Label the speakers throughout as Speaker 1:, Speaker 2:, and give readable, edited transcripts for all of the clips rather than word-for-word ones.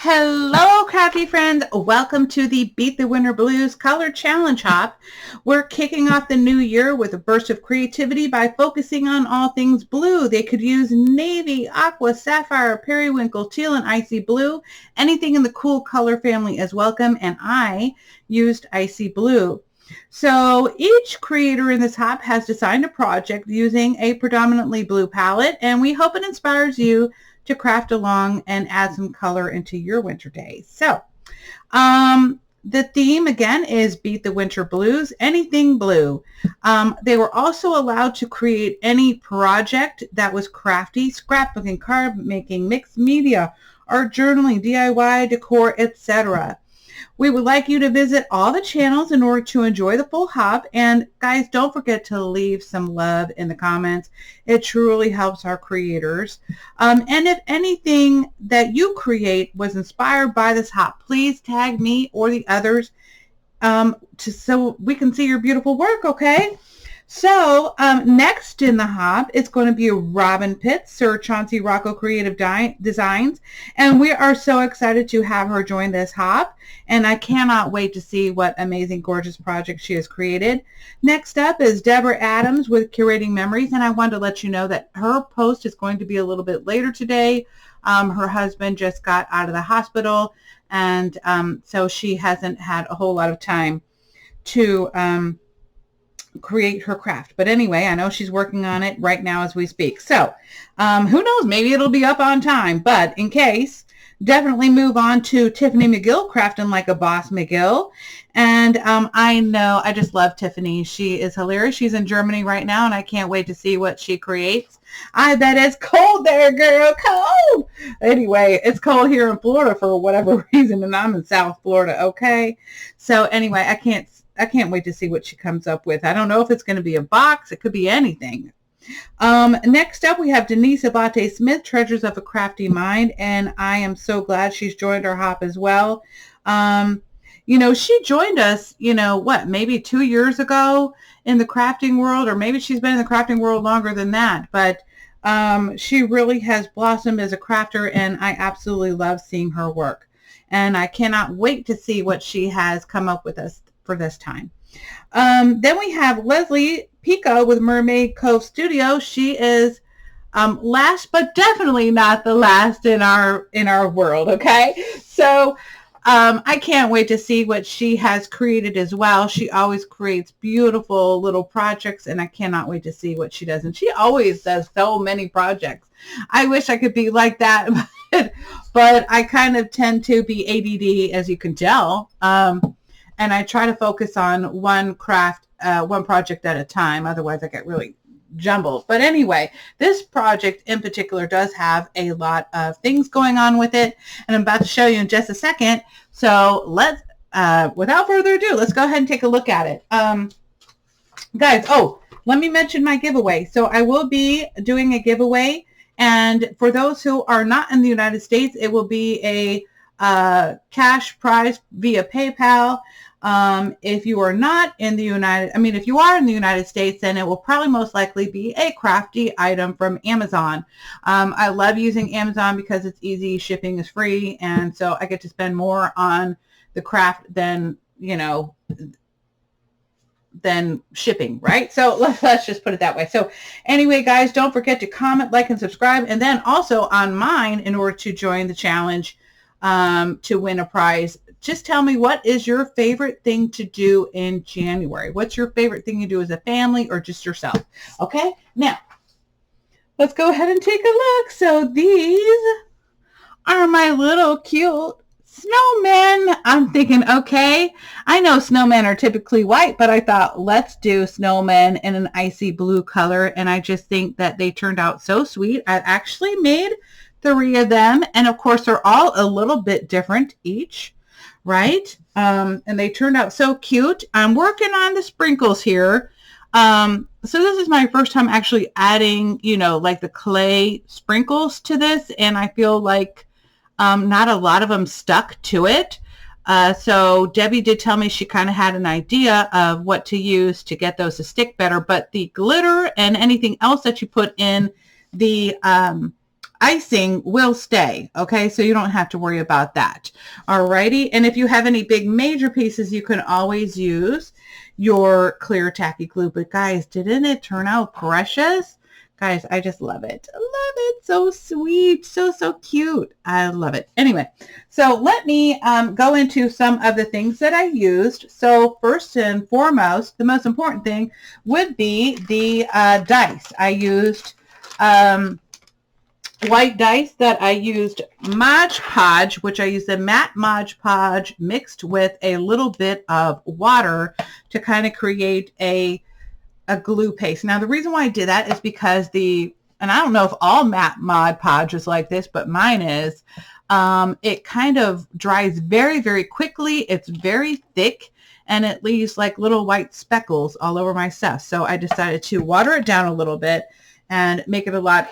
Speaker 1: Hello, crafty friends. Welcome to the Beat the Winter Blues Color Challenge Hop. We're kicking off the new year with a burst of creativity by focusing on all things blue. They could use navy, aqua, sapphire, periwinkle, teal, and icy blue. Anything in the cool color family is welcome, and I used icy blue. So each creator in this hop has designed a project using a predominantly blue palette, and we hope it inspires you to craft along and add some color into your winter days. So the theme again is Beat the Winter Blues, anything blue. They were also allowed to create any project that was crafty, scrapbooking, card making, mixed media, art journaling, DIY, decor, etc. We would like you to visit all the channels in order to enjoy the full hop. And guys, don't forget to leave some love in the comments. It truly helps our creators. And if anything that you create was inspired by this hop, please tag me or the others so we can see your beautiful work, okay? So next in the hop, it's going to be Robin Pitts, Sir Chauncey Rocco Creative Designs, and we are so excited to have her join this hop, and I cannot wait to see what amazing, gorgeous project she has created. Next up is Deborah Adams with Curating Memories, and I wanted to let you know that her post is going to be a little bit later today. Her husband just got out of the hospital, and so she hasn't had a whole lot of time to create her craft. But anyway, I know she's working on it right now as we speak. So who knows, maybe it'll be up on time, but in case, definitely move on to Tiffany McGill, Crafting Like a Boss McGill. And I know, I just love Tiffany. She is hilarious. She's in Germany right now, and I can't wait to see what she creates. I bet it's cold there, girl, cold. Anyway, it's cold here in Florida for whatever reason, and I'm in South Florida, okay? So anyway, I can't wait to see what she comes up with. I don't know if it's going to be a box. It could be anything. Next up, we have Denise Abate Smith, Treasures of a Crafty Mind, and I am so glad she's joined our hop as well. You know, she joined us, maybe 2 years ago in the crafting world, or maybe she's been in the crafting world longer than that, but she really has blossomed as a crafter, and I absolutely love seeing her work. And I cannot wait to see what she has come up with us for this time. Then we have Leslie Pico with Mermaid Cove Studio. She is last, but definitely not the last in our world. Okay, so I can't wait to see what she has created as well. She always creates beautiful little projects, and I cannot wait to see what she does. And she always does so many projects. I wish I could be like that, but I kind of tend to be ADD, as you can tell. And I try to focus on one project at a time. Otherwise, I get really jumbled. But anyway, this project in particular does have a lot of things going on with it, and I'm about to show you in just a second. So let's, without further ado, let's go ahead and take a look at it. Guys, let me mention my giveaway. So I will be doing a giveaway, and for those who are not in the United States, it will be a cash prize via PayPal. If you are not in the if you are in the United States, then it will probably most likely be a crafty item from Amazon. I love using Amazon because it's easy, shipping is free, and so I get to spend more on the craft than shipping, right? So let's just put it that way. So anyway, guys, don't forget to comment, like, and subscribe, and then also on mine, in order to join the challenge to win a prize, just tell me, what is your favorite thing to do in January? What's your favorite thing you do as a family or just yourself? Okay, now let's go ahead and take a look. So these are my little cute snowmen. I'm thinking, okay, I know snowmen are typically white, but I thought, let's do snowmen in an icy blue color, and I just think that they turned out so sweet. I actually made 3 of them, and of course they're all a little bit different each, right? And they turned out so cute. I'm working on the sprinkles here. So this is my first time actually adding, like the clay sprinkles to this, and I feel like not a lot of them stuck to it. So Debbie did tell me she kind of had an idea of what to use to get those to stick better, but the glitter and anything else that you put in the icing will stay, okay? So you don't have to worry about that. Alrighty, and if you have any big major pieces, you can always use your clear tacky glue. But guys, didn't it turn out precious? Guys, I just love it. I love it. So sweet. So, so cute. I love it. Anyway, so let me go into some of the things that I used. So first and foremost, the most important thing would be the dice. I used white dice that I used Mod Podge, which I used a matte Mod Podge mixed with a little bit of water to kind of create a glue paste. Now, the reason why I did that is because and I don't know if all matte Mod Podge is like this, but mine is, it kind of dries very, very quickly. It's very thick and it leaves like little white speckles all over my stuff. So I decided to water it down a little bit and make it a lot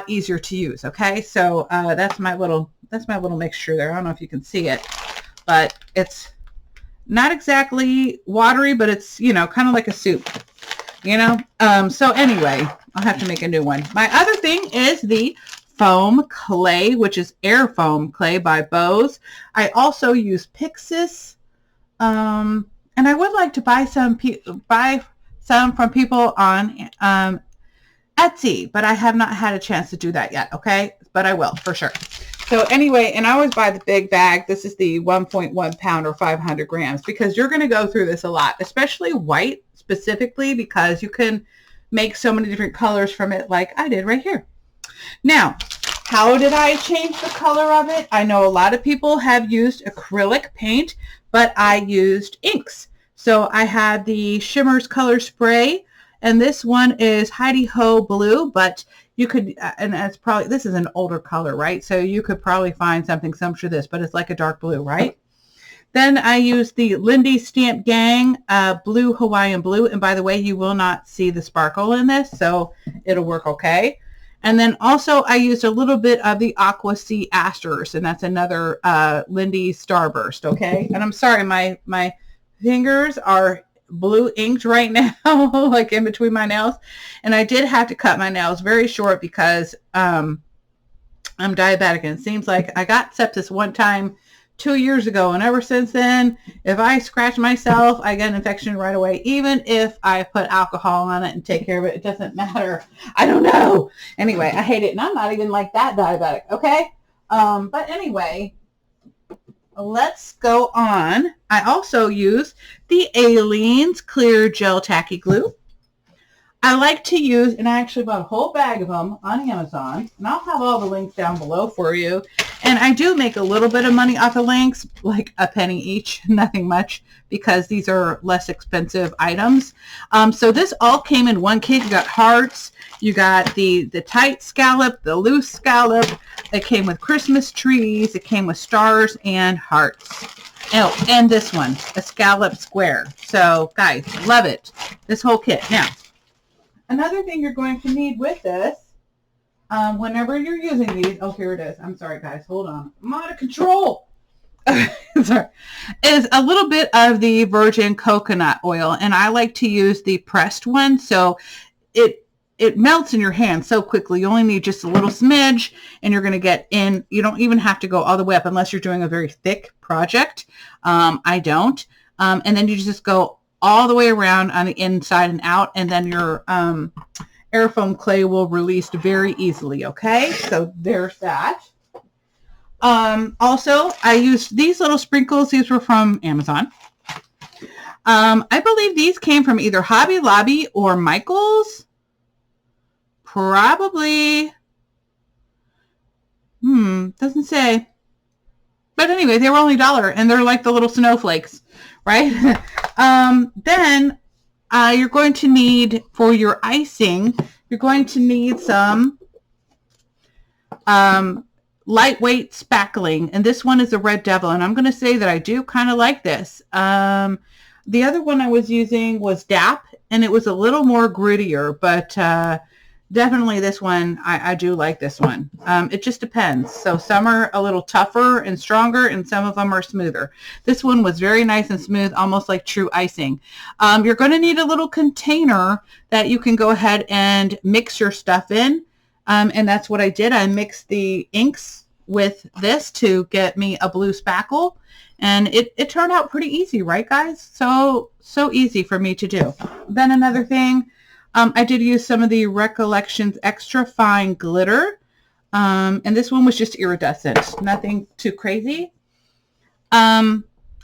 Speaker 1: easier to use. Okay. So, that's my little mixture there. I don't know if you can see it, but it's not exactly watery, but it's, you know, kind of like a soup, you know? So anyway, I'll have to make a new one. My other thing is the foam clay, which is air foam clay by Bose. I also use Pixis. And I would like to buy some from people on, Etsy, but I have not had a chance to do that yet. Okay. But I will for sure. So anyway, and I always buy the big bag. This is the 1.1 pound or 500 grams because you're going to go through this a lot, especially white specifically, because you can make so many different colors from it like I did right here. Now, how did I change the color of it? I know a lot of people have used acrylic paint, but I used inks. So I had the Shimmers Color Spray, and this one is Heidi Ho Blue, but you could, and it's probably, this is an older color, right? So you could probably find something similar to this, but it's like a dark blue, right? Then I used the Lindy Stamp Gang Blue Hawaiian Blue. And by the way, you will not see the sparkle in this, so it'll work okay. And then also I used a little bit of the Aqua Sea Asters, and that's another Lindy Starburst, okay? And I'm sorry, my fingers are blue inked right now, like in between my nails. And I did have to cut my nails very short because I'm diabetic, and it seems like I got sepsis one time 2 years ago, and ever since then, if I scratch myself, I get an infection right away. Even if I put alcohol on it and take care of it, it doesn't matter. I don't know. Anyway, I hate it, and I'm not even like that diabetic, okay? But anyway, let's go on. I also use the Aleene's Clear Gel Tacky Glue. I like to use, and I actually bought a whole bag of them on Amazon, and I'll have all the links down below for you. And I do make a little bit of money off the links, like a penny each, nothing much, because these are less expensive items. So this all came in one kit. You got hearts, you got the tight scallop, the loose scallop. It came with Christmas trees. It came with stars and hearts. Oh, and this one, a scallop square. So guys, love it. This whole kit. Now, another thing you're going to need with this, whenever you're using these, oh, here it is. I'm sorry, guys. Hold on. I'm out of control. Sorry. Is a little bit of the virgin coconut oil, and I like to use the pressed one, so it melts in your hand so quickly. You only need just a little smidge, and you're going to get in. You don't even have to go all the way up unless you're doing a very thick project. I don't. And then you just go all the way around on the inside and out, and then your air foam clay will release very easily. Okay, so there's that. Also, I used these little sprinkles. These were from Amazon. I believe these came from either Hobby Lobby or Michael's. Probably. Doesn't say. But anyway, they were only $1, and they're like the little snowflakes, right? Then you're going to need, for your icing, you're going to need some lightweight spackling, and this one is a Red Devil, and I'm going to say that I do kind of like this. The other one I was using was DAP, and it was a little more grittier, but definitely this one, I do like this one. It just depends. So some are a little tougher and stronger, and some of them are smoother. This one was very nice and smooth, almost like true icing. You're going to need a little container that you can go ahead and mix your stuff in. And that's what I did. I mixed the inks with this to get me a blue spackle. And it turned out pretty easy, right, guys? So easy for me to do. Then another thing, I did use some of the Recollections Extra Fine Glitter. And this one was just iridescent. Nothing too crazy.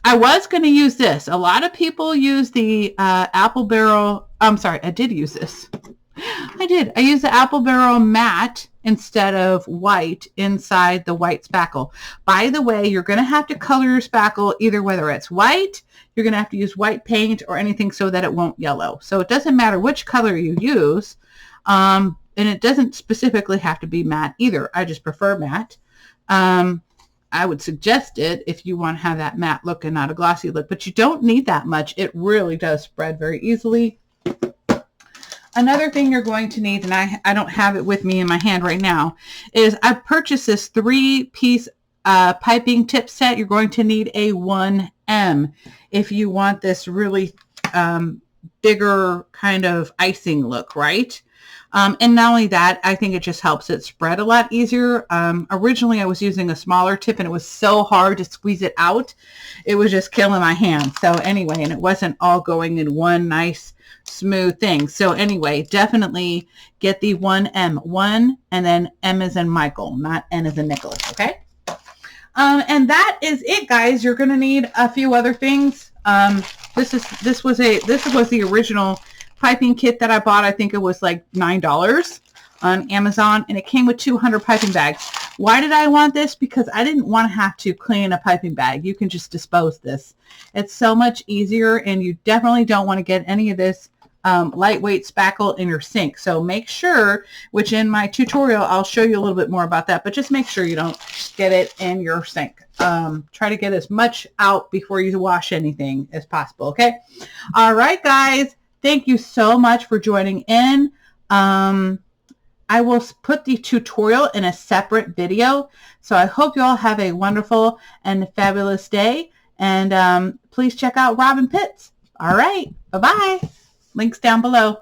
Speaker 1: I was going to use this. A lot of people use the Apple Barrel. I'm sorry, I did use this. I used the Apple Barrel matte instead of white inside the white spackle. By the way, you're going to have to color your spackle either whether it's white, you're going to have to use white paint or anything so that it won't yellow. So it doesn't matter which color you use. And it doesn't specifically have to be matte either. I just prefer matte. I would suggest it if you want to have that matte look and not a glossy look, but you don't need that much. It really does spread very easily. Another thing you're going to need, and I don't have it with me in my hand right now, is I purchased this 3-piece piping tip set. You're going to need a 1M if you want this really bigger kind of icing look, right? And not only that, I think it just helps it spread a lot easier. Originally, I was using a smaller tip, and it was so hard to squeeze it out. It was just killing my hand. So anyway, and it wasn't all going in one nice, smooth thing. So anyway, definitely get the 1M. 1 and then M as in Michael, not N as in Nicholas, okay? And that is it, guys. You're going to need a few other things. This was the original piping kit that I bought. I think it was like $9 on Amazon, and it came with 200 piping bags. Why did I want this? Because I didn't want to have to clean a piping bag. You can just dispose this. It's so much easier, and you definitely don't want to get any of this lightweight spackle in your sink. So make sure, which in my tutorial, I'll show you a little bit more about that, but just make sure you don't get it in your sink. Try to get as much out before you wash anything as possible, okay? All right, guys. Thank you so much for joining in. I will put the tutorial in a separate video. So I hope you all have a wonderful and fabulous day. And please check out Robin Pitts. All right. Bye-bye. Links down below.